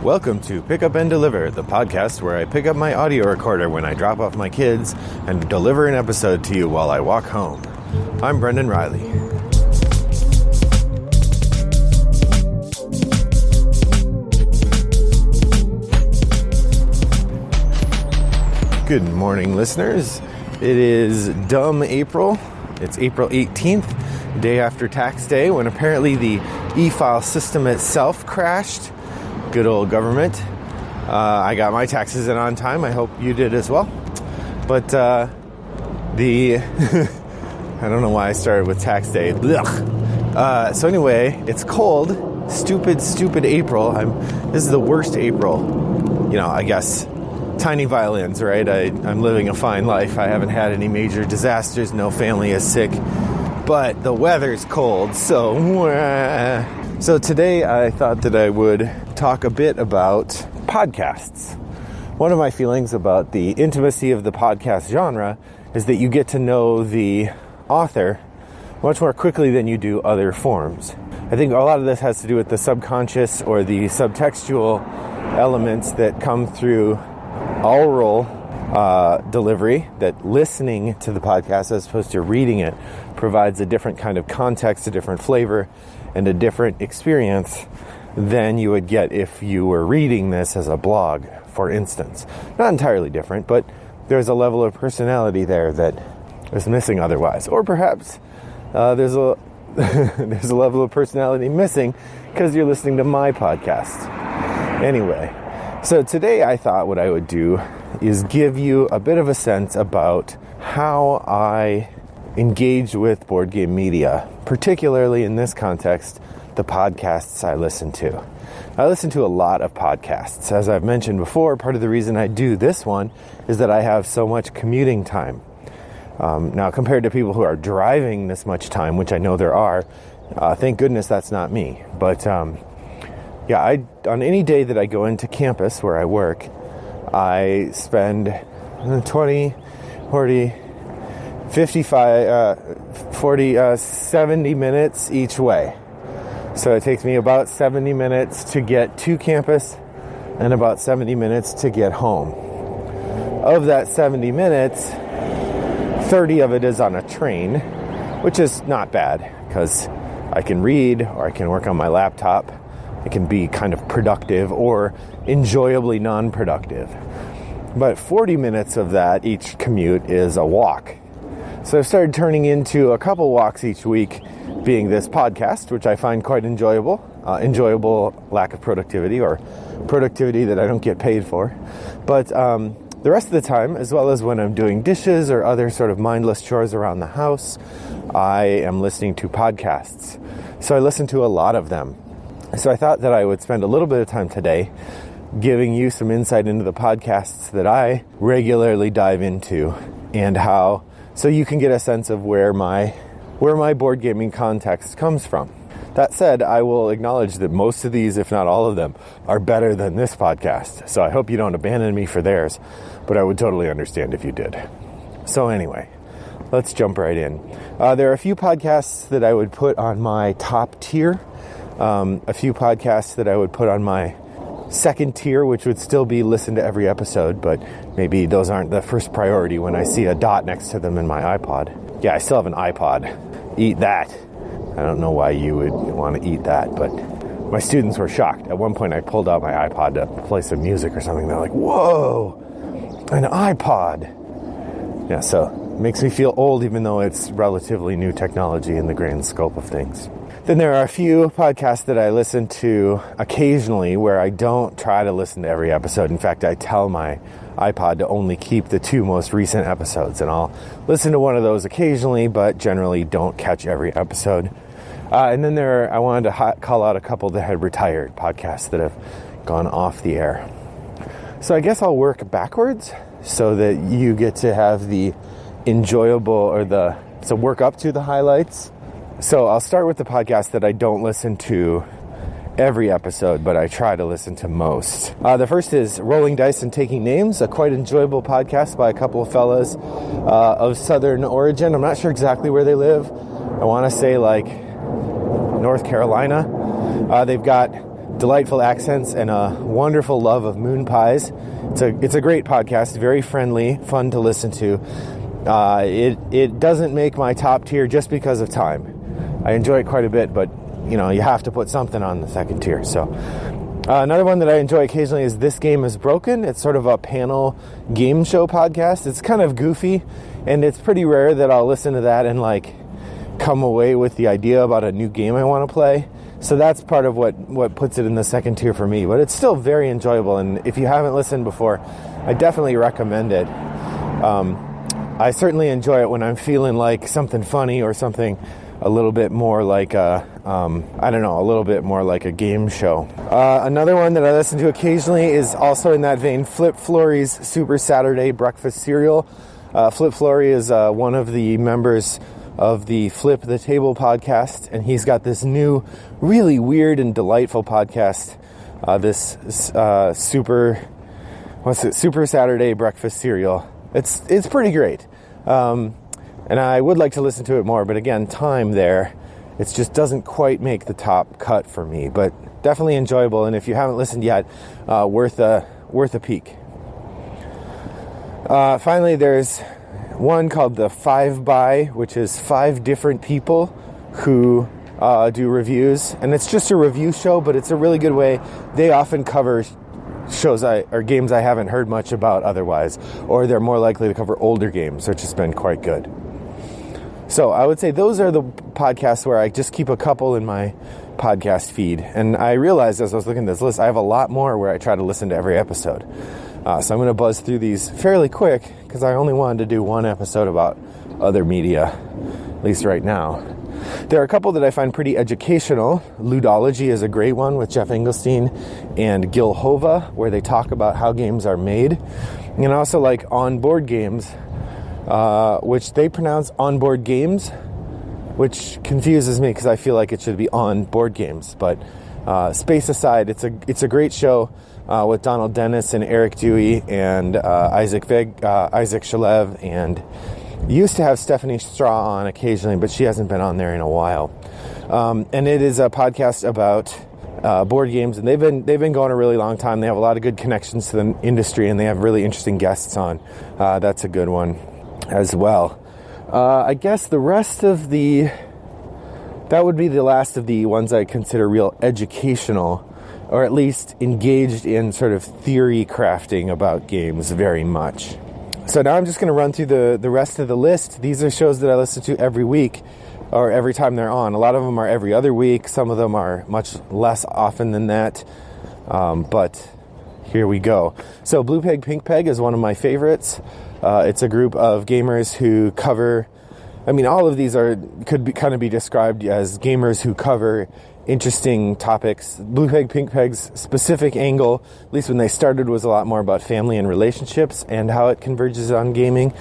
Welcome to Pick Up and Deliver, the podcast where I pick up my audio recorder when I drop off my kids and deliver an episode to you while I walk home. I'm Brendan Riley. Good morning, listeners. It is dumb April. It's April 18th, day after tax day, when apparently the e-file system itself crashed. Good old government. I got my taxes in on time. I hope you did as well. But I don't know why I started with tax day. So anyway, it's cold. Stupid April. This is the worst April. You know, I guess tiny violins, right? I'm living a fine life. I haven't had any major disasters. No family is sick. But the weather's cold, so today I thought that I would talk a bit about podcasts. One of my feelings about the intimacy of the podcast genre is that you get to know the author much more quickly than you do other forms. I think a lot of this has to do with the subconscious or the subtextual elements that come through oral delivery, that listening to the podcast as opposed to reading it provides a different kind of context, a different flavor, and a different experience than you would get if you were reading this as a blog, for instance. Not entirely different, but there's a level of personality there that is missing otherwise. Or perhaps there's a there's a level of personality missing because you're listening to my podcast. Anyway, so today I thought what I would do is give you a bit of a sense about how I engage with board game media, particularly in this context, the podcasts I listen to. I listen to a lot of podcasts. As I've mentioned before, part of the reason I do this one is that I have so much commuting time. Now, compared to people who are driving this much time, which I know there are, thank goodness that's not me. But on any day that I go into campus where I work, I spend 20, 40, 55, 40, 70 minutes each way. So it takes me about 70 minutes to get to campus and about 70 minutes to get home. Of that 70 minutes, 30 of it is on a train, which is not bad because I can read or I can work on my laptop. It can be kind of productive or enjoyably non-productive. But 40 minutes of that each commute is a walk. So I've started turning into a couple walks each week being this podcast, which I find quite enjoyable. Enjoyable lack of productivity or productivity that I don't get paid for. But the rest of the time, as well as when I'm doing dishes or other sort of mindless chores around the house, I am listening to podcasts. So I listen to a lot of them. So I thought that I would spend a little bit of time today giving you some insight into the podcasts that I regularly dive into and how, so you can get a sense of where my board gaming context comes from. That said, I will acknowledge that most of these, if not all of them, are better than this podcast. So I hope you don't abandon me for theirs, but I would totally understand if you did. So anyway, let's jump right in. There are a few podcasts that I would put on my top tier. A few podcasts that I would put on my second tier, which would still be listen to every episode, but maybe those aren't the first priority when I see a dot next to them in my iPod. Yeah, I still have an iPod. Eat that. I don't know why you would want to eat that, but my students were shocked. At one point I pulled out my iPod to play some music or something. They're like, whoa, an iPod. Yeah, so it makes me feel old even though it's relatively new technology in the grand scope of things. Then there are a few podcasts that I listen to occasionally where I don't try to listen to every episode. In fact, I tell my iPod to only keep the 2 most recent episodes, and I'll listen to one of those occasionally, but generally don't catch every episode. And then I wanted to call out a couple that had retired, podcasts that have gone off the air. So I guess I'll work backwards so that you get to have the enjoyable so work up to the highlights. So I'll start with the podcast that I don't listen to every episode, but I try to listen to most. The first is Rolling Dice and Taking Names, a quite enjoyable podcast by a couple of fellas of Southern origin. I'm not sure exactly where they live. I want to say like North Carolina. They've got delightful accents and a wonderful love of moon pies. It's a great podcast, very friendly, fun to listen to. It doesn't make my top tier just because of time. I enjoy it quite a bit, but you have to put something on the second tier. So another one that I enjoy occasionally is This Game is Broken. It's sort of a panel game show podcast. It's kind of goofy, and it's pretty rare that I'll listen to that and come away with the idea about a new game I want to play. So that's part of what puts it in the second tier for me. But it's still very enjoyable, and if you haven't listened before, I definitely recommend it. I certainly enjoy it when I'm feeling like something funny or something a little bit more like a little bit more like a game show. Another one that I listen to occasionally is also in that vein, Flip Flory's Super Saturday Breakfast Cereal. Flip Flory is one of the members of the Flip the Table podcast, and he's got this new, really weird and delightful podcast, Super Saturday Breakfast Cereal. It's pretty great, and I would like to listen to it more, but again, time there, it just doesn't quite make the top cut for me, but definitely enjoyable, and if you haven't listened yet, worth a peek. Finally, there's one called the 5 by, which is 5 different people who do reviews, and it's just a review show, but it's a really good way. They often cover shows or games I haven't heard much about otherwise, or they're more likely to cover older games, which has been quite good. So I would say those are the podcasts where I just keep a couple in my podcast feed, and I realized as I was looking at this list, I have a lot more where I try to listen to every episode. So I'm going to buzz through these fairly quick because I only wanted to do one episode about other media, at least right now. There are a couple that I find pretty educational. Ludology is a great one with Jeff Engelstein and Gil Hova, where they talk about how games are made. And I also like On Board Games, which they pronounce On Board Games, which confuses me because I feel like it should be On Board Games. But space aside, it's a great show. With Donald Dennis and Eric Dewey and Isaac Shalev, and used to have Stephanie Straw on occasionally, but she hasn't been on there in a while. And it is a podcast about board games, and they've been going a really long time. They have a lot of good connections to the industry, and they have really interesting guests on. That's a good one as well. I guess that would be the last of the ones I consider real educational, or at least engaged in sort of theory crafting about games very much. So now I'm just going to run through the rest of the list. These are shows that I listen to every week, or every time they're on. A lot of them are every other week. Some of them are much less often than that. But here we go. So Blue Peg, Pink Peg is one of my favorites. It's a group of gamers who cover, all of these could kind of be described as gamers who cover interesting topics. Blue Peg, Pink Peg's specific angle, at least when they started, was a lot more about family and relationships and how it converges on gaming.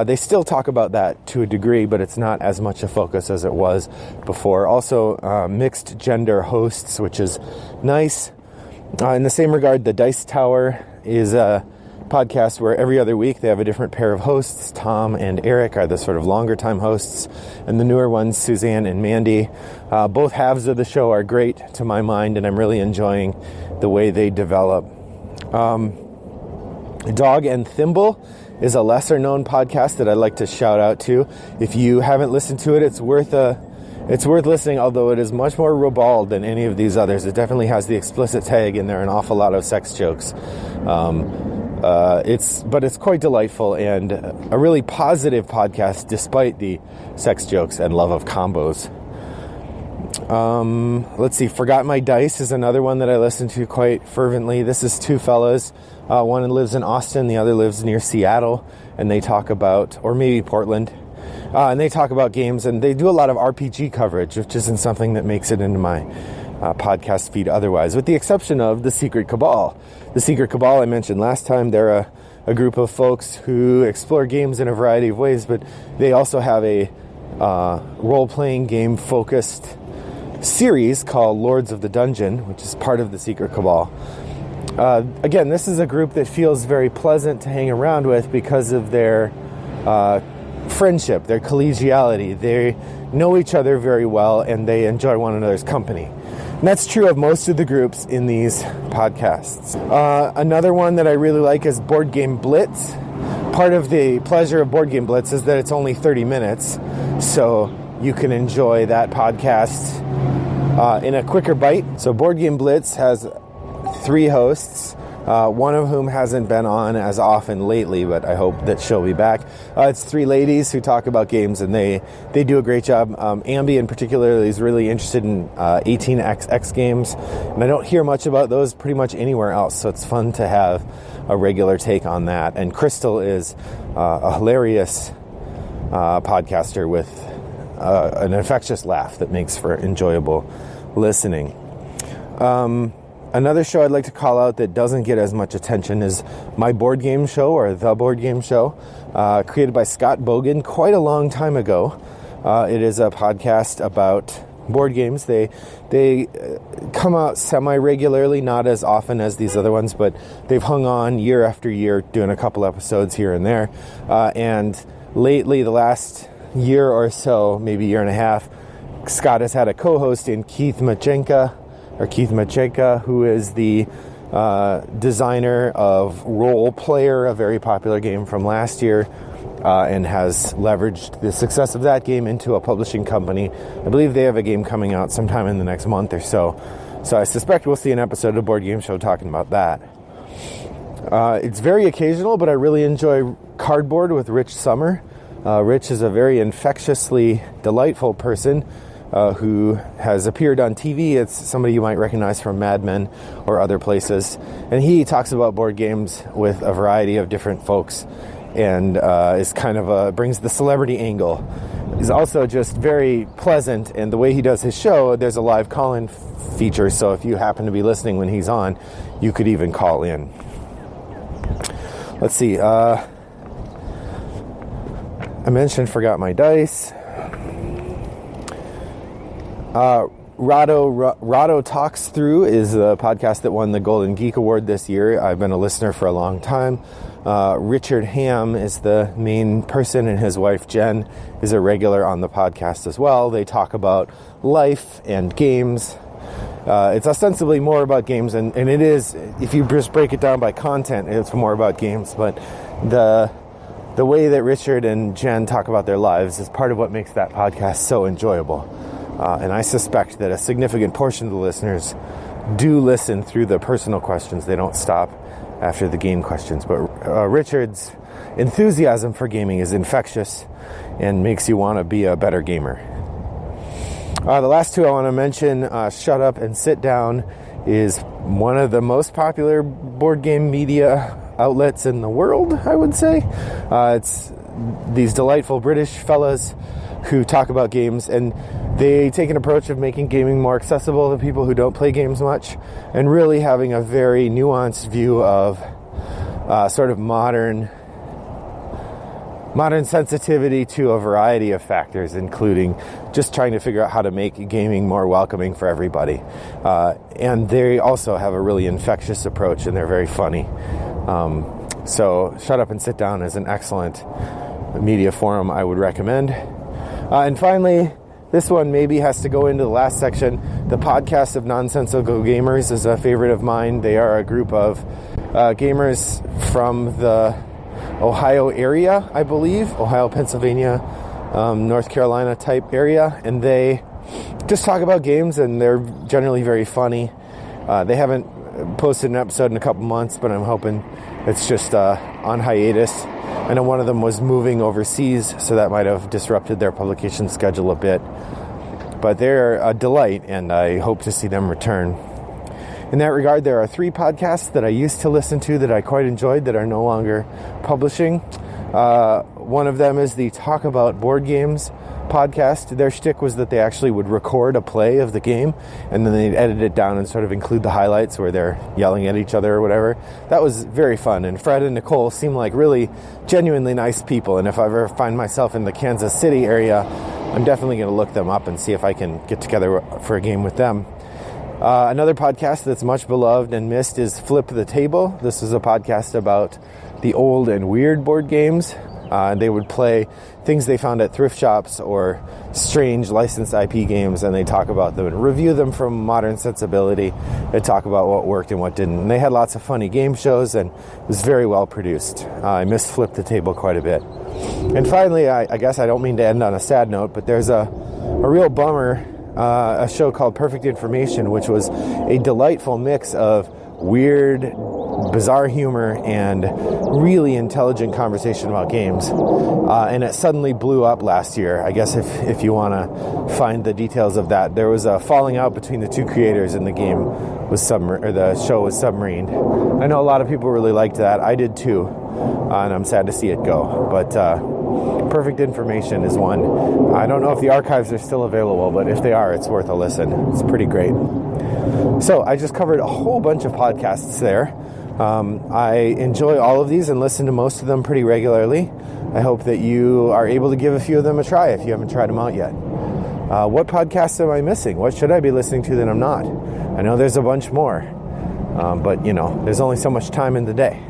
They still talk about that to a degree, but it's not as much a focus as it was before. Also, mixed gender hosts, which is nice. In the same regard, the Dice Tower is a podcast where every other week they have a different pair of hosts. Tom and Eric are the sort of longer time hosts, and the newer ones, Suzanne and Mandy. Both halves of the show are great to my mind, and I'm really enjoying the way they develop. Dog and Thimble is a lesser known podcast that I'd like to shout out to. If you haven't listened to it, it's worth listening, although it is much more ribald than any of these others. It definitely has the explicit tag, and there are an awful lot of sex jokes. It's quite delightful and a really positive podcast despite the sex jokes and love of combos. Let's see, Forgot My Dice is another one that I listen to quite fervently. This is two fellas. One lives in Austin, the other lives near Seattle, and they talk about, or maybe Portland, and they talk about games, and they do a lot of RPG coverage, which isn't something that makes it into my podcast feed otherwise, with the exception of The Secret Cabal. The Secret Cabal I mentioned last time. They're a group of folks who explore games in a variety of ways, but they also have a role-playing game focused series called Lords of the Dungeon, which is part of The Secret Cabal. Again, this is a group that feels very pleasant to hang around with because of their friendship, their collegiality. They know each other very well, and they enjoy one another's company. And that's true of most of the groups in these podcasts. Another one that I really like is Board Game Blitz. Part of the pleasure of Board Game Blitz is that it's only 30 minutes, so you can enjoy that podcast in a quicker bite. So Board Game Blitz has 3 hosts, one of whom hasn't been on as often lately, but I hope that she'll be back. It's 3 ladies who talk about games, and they do a great job. Ambi in particular is really interested in 18xx games, and I don't hear much about those pretty much anywhere else, so it's fun to have a regular take on that. And Crystal is a hilarious podcaster with an infectious laugh that makes for enjoyable listening. Another show I'd like to call out that doesn't get as much attention is My Board Game Show, or The Board Game Show, created by Scott Bogan quite a long time ago. It is a podcast about board games. They come out semi-regularly, not as often as these other ones, but they've hung on year after year, doing a couple episodes here and there. And lately, the last year or so, maybe year and a half, Scott has had a co-host in Keith Machenka, who is the designer of Roll Player, a very popular game from last year, and has leveraged the success of that game into a publishing company. I believe they have a game coming out sometime in the next month or so. So I suspect we'll see an episode of Board Game Show talking about that. It's very occasional, but I really enjoy Cardboard with Rich Sommer. Rich is a very infectiously delightful person who has appeared on TV. It's somebody you might recognize from Mad Men or other places. And he talks about board games with a variety of different folks, and is kind of brings the celebrity angle. He's also just very pleasant, and the way he does his show, there's a live call-in feature, so if you happen to be listening when he's on, you could even call in. Let's see. I mentioned Forgot My Dice. Rahdo Talks Through is the podcast that won the Golden Geek Award this year. I've been a listener for a long time. Richard Ham is the main person, and his wife Jen is a regular on the podcast as well. They talk about life and games. It's ostensibly more about games, and it is, if you just break it down by content, it's more about games, but the way that Richard and Jen talk about their lives is part of what makes that podcast so enjoyable. And I suspect that a significant portion of the listeners do listen through the personal questions. They don't stop after the game questions. But Richard's enthusiasm for gaming is infectious and makes you want to be a better gamer. The last 2 I want to mention, Shut Up and Sit Down, is one of the most popular board game media outlets in the world, I would say. It's these delightful British fellas who talk about games, and they take an approach of making gaming more accessible to people who don't play games much, and really having a very nuanced view of sort of modern sensitivity to a variety of factors, including just trying to figure out how to make gaming more welcoming for everybody. And they also have a really infectious approach, and they're very funny. So Shut Up and Sit Down is an excellent media forum I would recommend. And finally, this one maybe has to go into the last section. The Podcast of Nonsensical Gamers is a favorite of mine. They are a group of gamers from the Ohio area, I believe. Ohio, Pennsylvania, North Carolina type area. And they just talk about games, and they're generally very funny. They haven't posted an episode in a couple months, but I'm hoping it's just on hiatus. I know one of them was moving overseas, so that might have disrupted their publication schedule a bit. But they're a delight, and I hope to see them return. In that regard, there are 3 podcasts that I used to listen to that I quite enjoyed that are no longer publishing. One of them is the Talk About Board Games podcast. Their shtick was that they actually would record a play of the game, and then they'd edit it down and sort of include the highlights where they're yelling at each other or whatever. That was very fun, and Fred and Nicole seem like really genuinely nice people, and if I ever find myself in the Kansas City area, I'm definitely going to look them up and see if I can get together for a game with them. Another podcast that's much beloved and missed is Flip the Table. This is a podcast about the old and weird board games. And they would play things they found at thrift shops or strange licensed IP games, and they talk about them and review them from modern sensibility and talk about what worked and what didn't. And they had lots of funny game shows, and it was very well produced. I misflipped the table quite a bit. And finally, I guess I don't mean to end on a sad note, but there's a real bummer, a show called Perfect Information, which was a delightful mix of weird, bizarre humor and really intelligent conversation about games. And it suddenly blew up last year. I guess if you want to find the details of that, there was a falling out between the two creators, and the game was the show was submarined. I know a lot of people really liked that. I did too, and I'm sad to see it go. But Perfect Information is one. I don't know if the archives are still available, but if they are, it's worth a listen. It's pretty great. So I just covered a whole bunch of podcasts there. I enjoy all of these and listen to most of them pretty regularly. I hope that you are able to give a few of them a try if you haven't tried them out yet. What podcasts am I missing? What should I be listening to that I'm not? I know there's a bunch more, but there's only so much time in the day.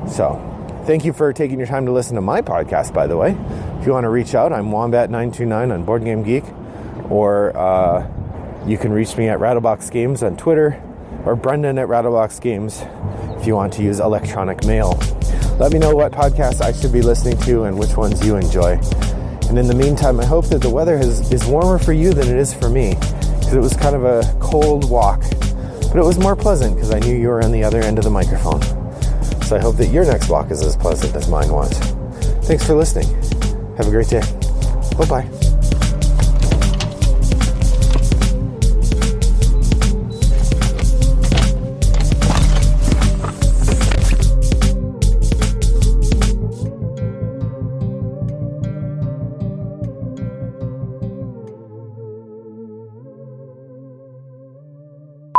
So thank you for taking your time to listen to my podcast, by the way. If you want to reach out, I'm Wombat929 on Board Game Geek, or you can reach me at Rattlebox Games on Twitter, or Brendan at Rattlebox Games if you want to use electronic mail. Let me know what podcasts I should be listening to and which ones you enjoy. And in the meantime, I hope that the weather is warmer for you than it is for me, because it was kind of a cold walk, but it was more pleasant because I knew you were on the other end of the microphone. So I hope that your next walk is as pleasant as mine was. Thanks for listening. Have a great day. Bye-bye.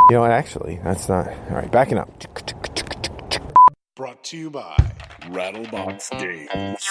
You know what, actually, that's not... All right, backing up. Brought to you by Rattlebox Games.